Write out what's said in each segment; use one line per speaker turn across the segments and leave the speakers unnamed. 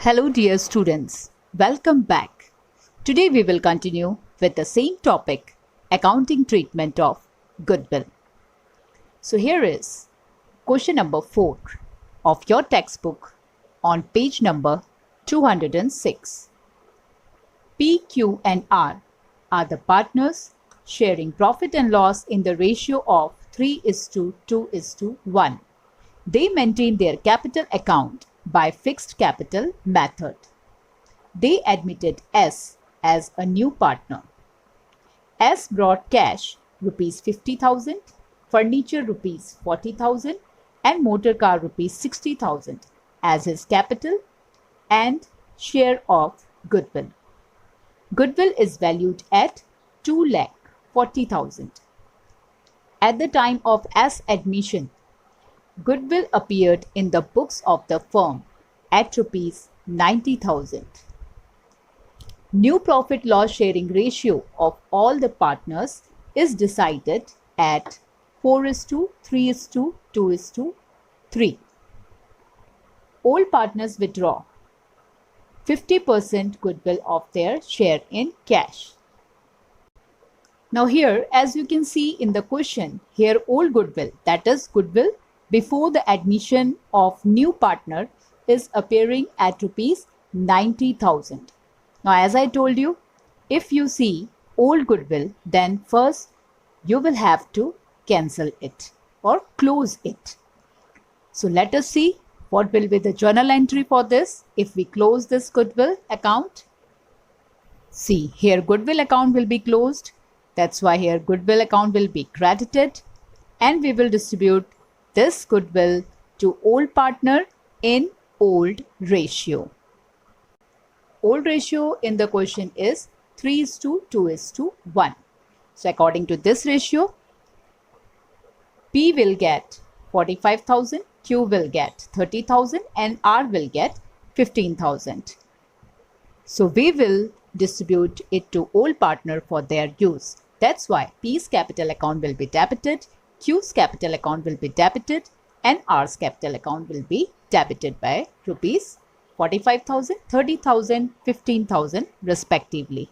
Hello dear students, welcome back. Today we will continue with the same topic, accounting treatment of goodwill. So here is question number 4 of your textbook on page number 206. P, Q and R are the partners sharing profit and loss in the ratio of 3:2:1. They maintain their capital account by fixed capital method. They admitted S as a new partner. S brought cash rupees 50,000, furniture rupees 40,000 and motor car rupees 60,000 as his capital and share of goodwill. Goodwill is valued at 2,40,000. At the time of S admission, goodwill appeared in the books of the firm at rupees 90,000. New profit loss sharing ratio of all the partners is decided at 4:3:2:3. All partners withdraw 50% goodwill of their share in cash. Now here, as you can see in the question, here all goodwill, that is goodwill before the admission of new partner, is appearing at rupees 90,000. Now as I told you, if you see old goodwill, then first you will have to cancel it or close it. So let us see what will be the journal entry for this if we close this goodwill account. See, here goodwill account will be closed. That's why here goodwill account will be credited and we will distribute this goodwill to old partner in old ratio. Old ratio in the question is 3:2:1. So according to this ratio, P will get 45,000, Q will get 30,000 and R will get 15,000. So we will distribute it to old partner for their use. That's why P's capital account will be debited, Q's capital account will be debited and R's capital account will be debited by rupees 45,000, 30,000, 15,000 respectively.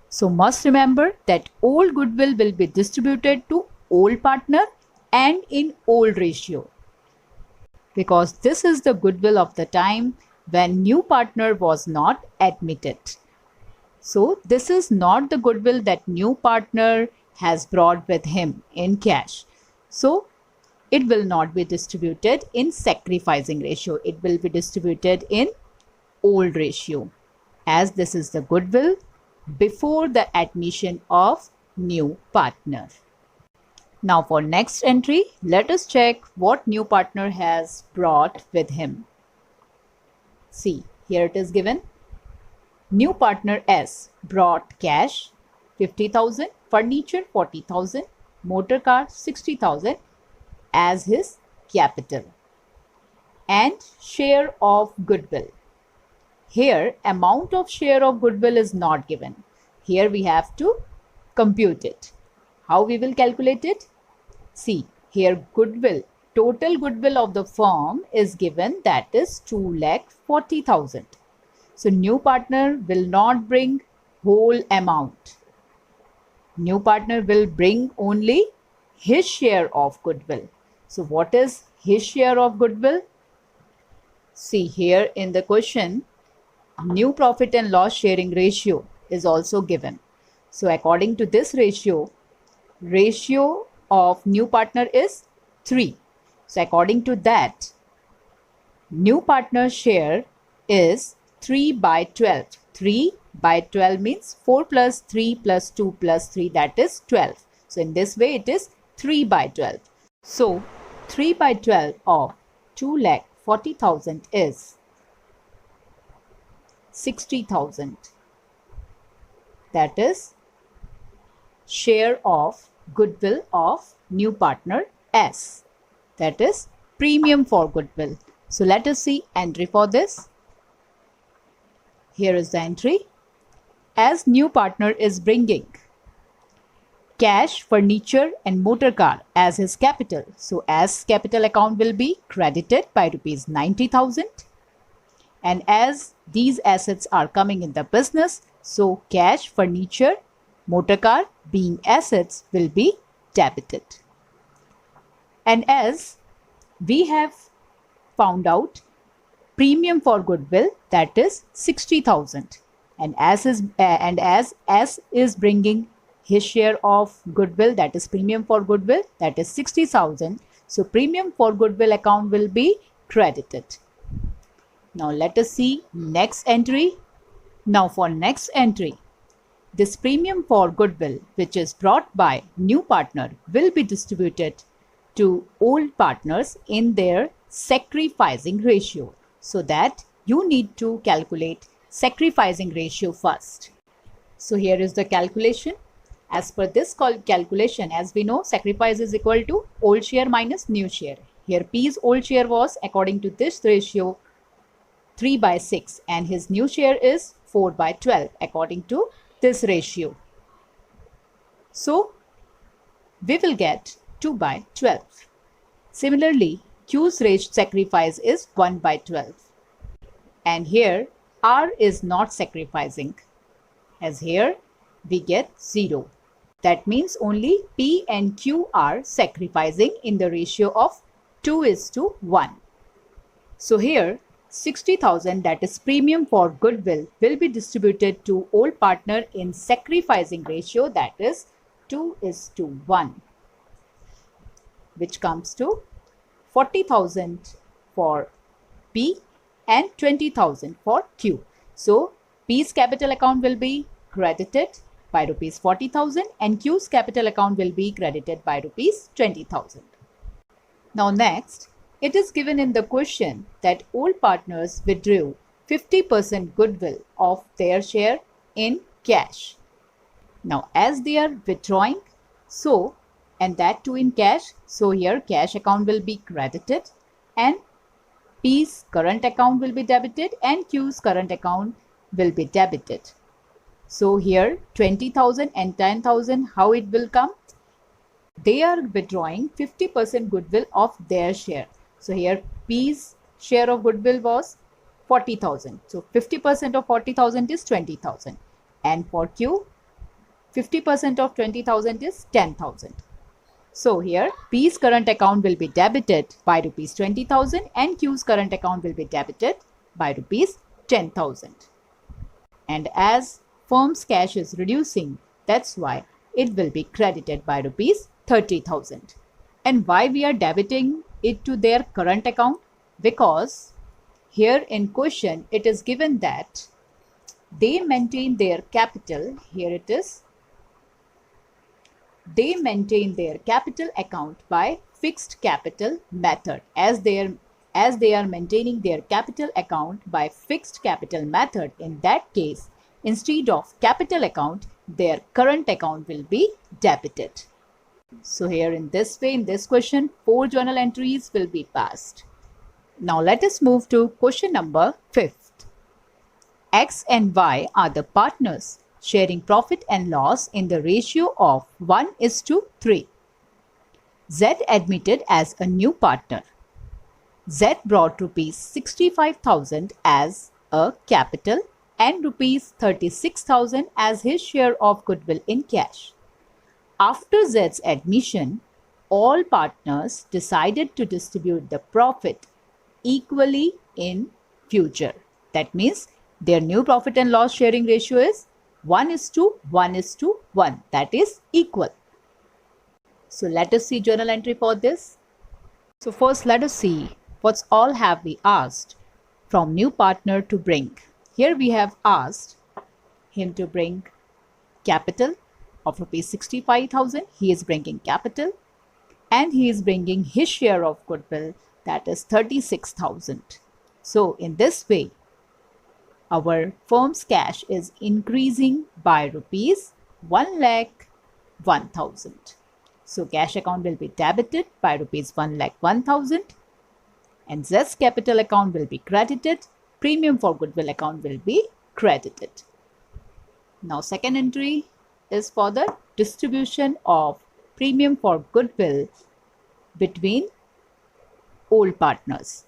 So must remember that old goodwill will be distributed to old partner and in old ratio, because this is the goodwill of the time when new partner was not admitted. So this is not the goodwill that new partner has brought with him in cash. So it will not be distributed in sacrificing ratio. It will be distributed in old ratio, as this is the goodwill before the admission of new partner. Now for next entry, let us check what new partner has brought with him. See, here it is given. New partner S brought cash 50,000, furniture 40,000, motor car 60,000 as his capital and share of goodwill. Here amount of share of goodwill is not given. Here we have to compute it. How we will calculate it? See, here goodwill, total goodwill of the firm is given, that is 2,40,000. So new partner will not bring whole amount. New partner will bring only his share of goodwill. So what is his share of goodwill? See, here in the question, new profit and loss sharing ratio is also given. So according to this ratio of new partner is 3. So according to that, new partner share is 3/12. 3/12 means 4 plus 3 plus 2 plus 3, that is 12. So in this way it is 3/12. So 3/12 of 2,40,000 is 60,000. That is share of goodwill of new partner S. That is premium for goodwill. So let us see entry for this. Here is the entry. As new partner is bringing cash, furniture and motor car as his capital. So as capital account will be credited by rupees 90,000 And as these assets are coming in the business, so cash, furniture, motor car being assets will be debited. And as we have found out premium for goodwill, that is 60,000, and as S is bringing his share of goodwill, that is premium for goodwill, that is 60,000. So premium for goodwill account will be credited. Now let us see next entry. Now for next entry, this premium for goodwill which is brought by new partner will be distributed to old partners in their sacrificing ratio. So that you need to calculate sacrificing ratio first. So here is the calculation. As per this calculation, as we know, sacrifice is equal to old share minus new share. Here P's old share was, according to this ratio, 3/6, and his new share is 4/12 according to this ratio. So we will get 2/12. Similarly, Q's rate sacrifice is 1/12. And here R is not sacrificing, as here we get 0. That means only P and Q are sacrificing in the ratio of 2:1. So here 60,000, that is premium for goodwill, will be distributed to old partner in sacrificing ratio, that is 2:1, which comes to 40,000 for P and 20,000 for Q. So P's capital account will be credited by rupees 40,000 and Q's capital account will be credited by rupees 20,000. Now next, it is given in the question that old partners withdrew 50% goodwill of their share in cash. Now as they are withdrawing, so, and that too in cash, so here cash account will be credited and P's current account will be debited and Q's current account will be debited. So here 20,000 and 10,000, how it will come? They are withdrawing 50% goodwill of their share. So here P's share of goodwill was 40,000. So 50% of 40,000 is 20,000. And for Q, 50% of 20,000 is 10,000. So here P's current account will be debited by rupees 20,000 and Q's current account will be debited by rupees 10,000. And as firm's cash is reducing, that's why it will be credited by rupees 30,000. And why we are debiting it to their current account? Because here in question it is given that they maintain their capital, here it is, they maintain their capital account by fixed capital method. As they are maintaining their capital account by fixed capital method, in that case, instead of capital account, their current account will be debited. So here in this way, in this question, 4 journal entries will be passed. Now let us move to question number 5th. X and Y are the partners sharing profit and loss in the ratio of 1:3. Z admitted as a new partner. Z brought rupees 65,000 as a capital and rupees 36,000 as his share of goodwill in cash. After Z's admission, all partners decided to distribute the profit equally in future. That means their new profit and loss sharing ratio is 1:1:1, that is equal. So let us see journal entry for this. So first let us see what's all have we asked from new partner to bring. Here we have asked him to bring capital of rupees 65,000. He is bringing capital and he is bringing his share of goodwill, that is 36,000. So in this way, our firm's cash is increasing by rupees 1,01,000. So cash account will be debited by rupees 1,01,000 and Z's capital account will be credited. Premium for goodwill account will be credited. Now second entry is for the distribution of premium for goodwill between old partners.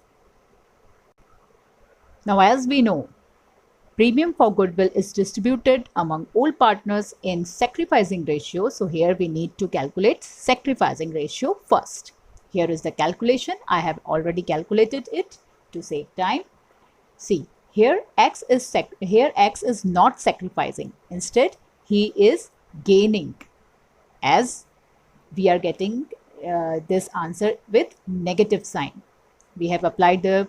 Now, as we know, premium for goodwill is distributed among all partners in sacrificing ratio. So here we need to calculate sacrificing ratio first. Here is the calculation. I have already calculated it to save time. See, here X is not sacrificing. Instead, he is gaining, as we are getting this answer with negative sign. We have applied the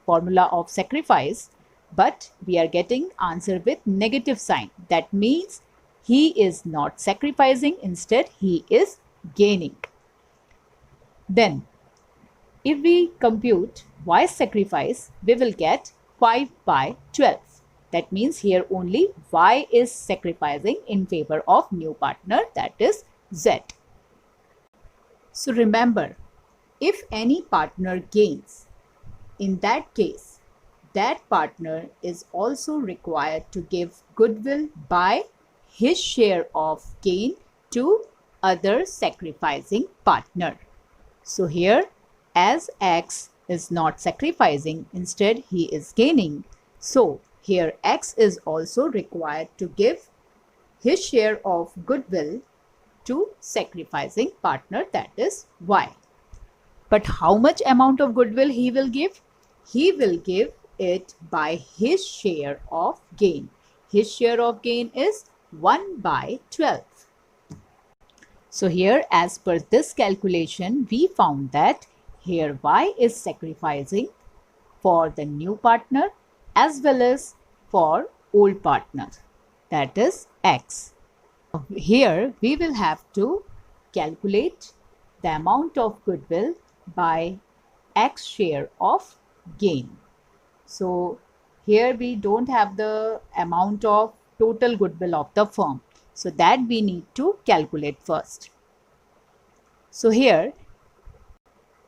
formula of sacrifice, but we are getting answer with negative sign. That means he is not sacrificing, instead he is gaining. Then if we compute Y sacrifice, we will get 5 by 12. That means here only Y is sacrificing in favor of new partner, that is Z. So remember, if any partner gains, in that case, that partner is also required to give goodwill by his share of gain to other sacrificing partner. So here, as X is not sacrificing, instead he is gaining. So here X is also required to give his share of goodwill to sacrificing partner, that is Y. But how much amount of goodwill he will give? He will give it by his share of gain. His share of gain is 1 by 12. So here, as per this calculation, we found that here Y is sacrificing for the new partner as well as for old partner, that is X. Here we will have to calculate the amount of goodwill by X share of gain. So here we don't have the amount of total goodwill of the firm. So that we need to calculate first. So here,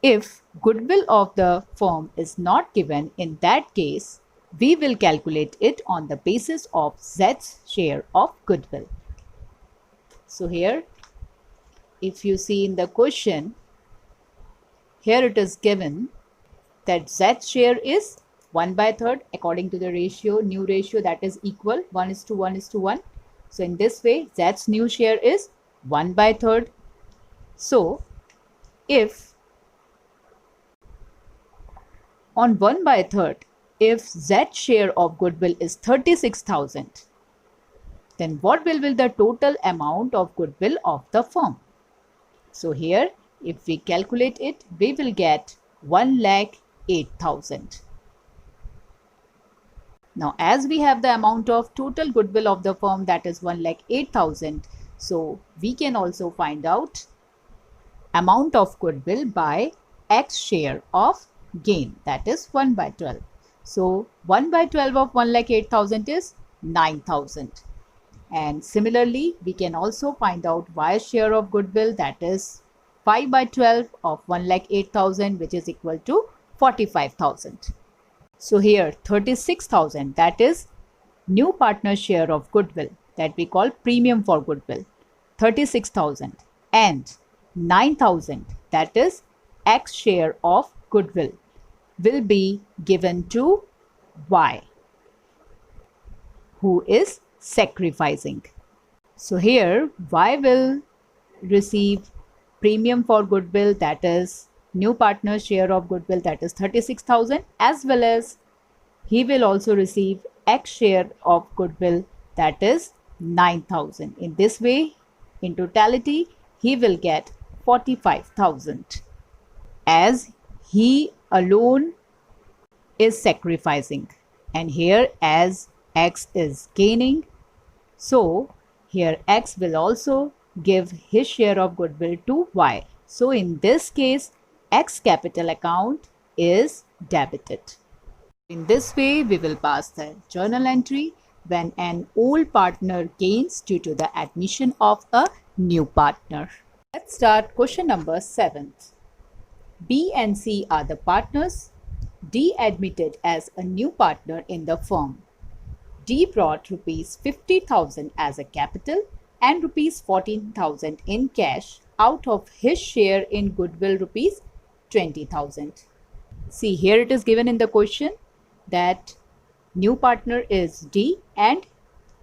if goodwill of the firm is not given, in that case, we will calculate it on the basis of Z's share of goodwill. So here, if you see in the question, here it is given that Z's share is 1 by 3rd according to the ratio, new ratio, that is equal 1:1:1. So in this way, Z's new share is 1 by 3rd. So if on 1 by 3rd, if Z's share of goodwill is 36,000, then what will be the total amount of goodwill of the firm? So here, if we calculate it, we will get 1,08,000. Now, as we have the amount of total goodwill of the firm, that is 1,08,000, so we can also find out amount of goodwill by X share of gain, that is 1 by 12. So 1 by 12 of 1,08,000 is 9,000. And similarly, we can also find out Y share of goodwill, that is 5 by 12 of 1,08,000, which is equal to 45,000. So here 36,000, that is new partner share of goodwill, that we call premium for goodwill, 36,000, and 9,000, that is X share of goodwill, will be given to Y, who is sacrificing. So here Y will receive premium for goodwill, that is new partner share of goodwill, that is 36,000, as well as he will also receive X share of goodwill, that is 9,000. In this way, in totality, he will get 45,000, as he alone is sacrificing, and here as X is gaining, so here X will also give his share of goodwill to Y. So in this case, X capital account is debited. In this way, we will pass the journal entry when an old partner gains due to the admission of a new partner. Let's start question number 7. B and C are the partners. D admitted as a new partner in the firm. D brought rupees 50,000 as a capital and rupees 14,000 in cash out of his share in goodwill rupees 20,000. See, here it is given in the question. that new partner is D and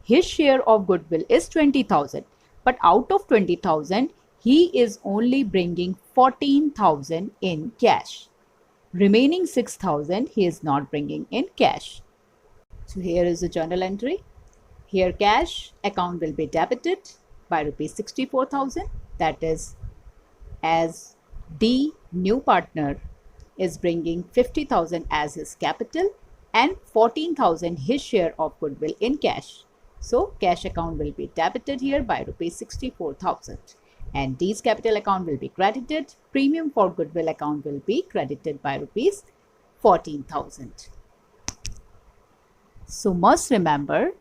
his share of goodwill is 20,000. But out of 20,000, he is only bringing 14,000 in cash. Remaining 6,000 he is not bringing in cash. So here is the journal entry. Here cash account will be debited by rupees 64,000. That is, as D new partner is bringing 50,000 as his capital and 14,000 his share of goodwill in cash. So cash account will be debited here by rupees 64,000 and D's capital account will be credited. Premium for goodwill account will be credited by rupees 14,000. So must remember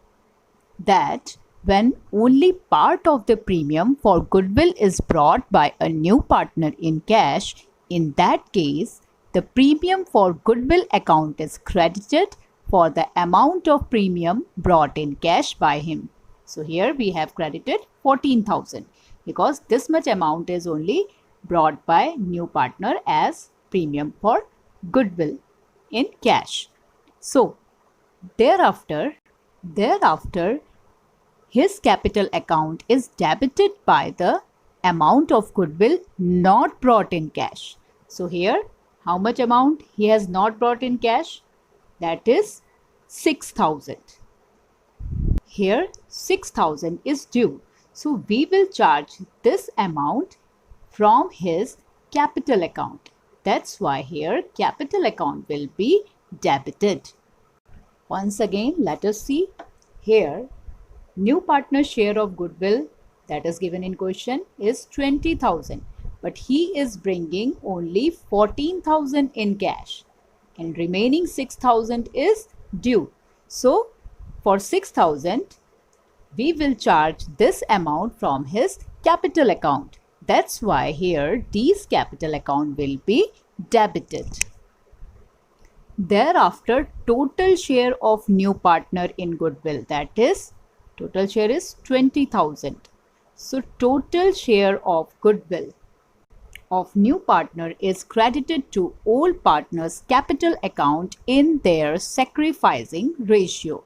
that when only part of the premium for goodwill is brought by a new partner in cash, in that case, the premium for goodwill account is credited for the amount of premium brought in cash by him. So here we have credited 14,000 because this much amount is only brought by new partner as premium for goodwill in cash. So thereafter his capital account is debited by the amount of goodwill not brought in cash. So here, how much amount he has not brought in cash? That is 6,000. Here 6,000 is due. So we will charge this amount from his capital account. That's why here capital account will be debited. Once again, let us see. Here, new partner share of goodwill that is given in question is 20,000. But he is bringing only 14,000 in cash and remaining 6,000 is due. So for 6,000, we will charge this amount from his capital account. That's why here D's capital account will be debited. Thereafter, total share of new partner in goodwill, that is, total share is 20,000. So total share of goodwill of new partner is credited to old partner's capital account in their sacrificing ratio.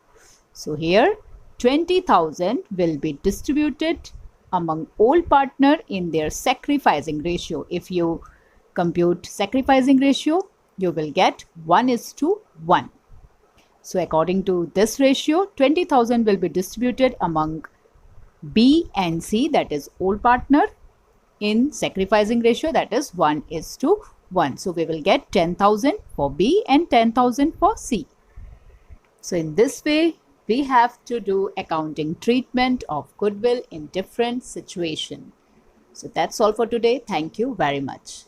So here 20,000 will be distributed among old partner in their sacrificing ratio. If you compute sacrificing ratio, you will get 1:1. So according to this ratio, 20,000 will be distributed among B and C, that is old partner, in sacrificing ratio, that is 1:1. So we will get 10,000 for B and 10,000 for C. So in this way, we have to do accounting treatment of goodwill in different situations. So that's all for today. Thank you very much.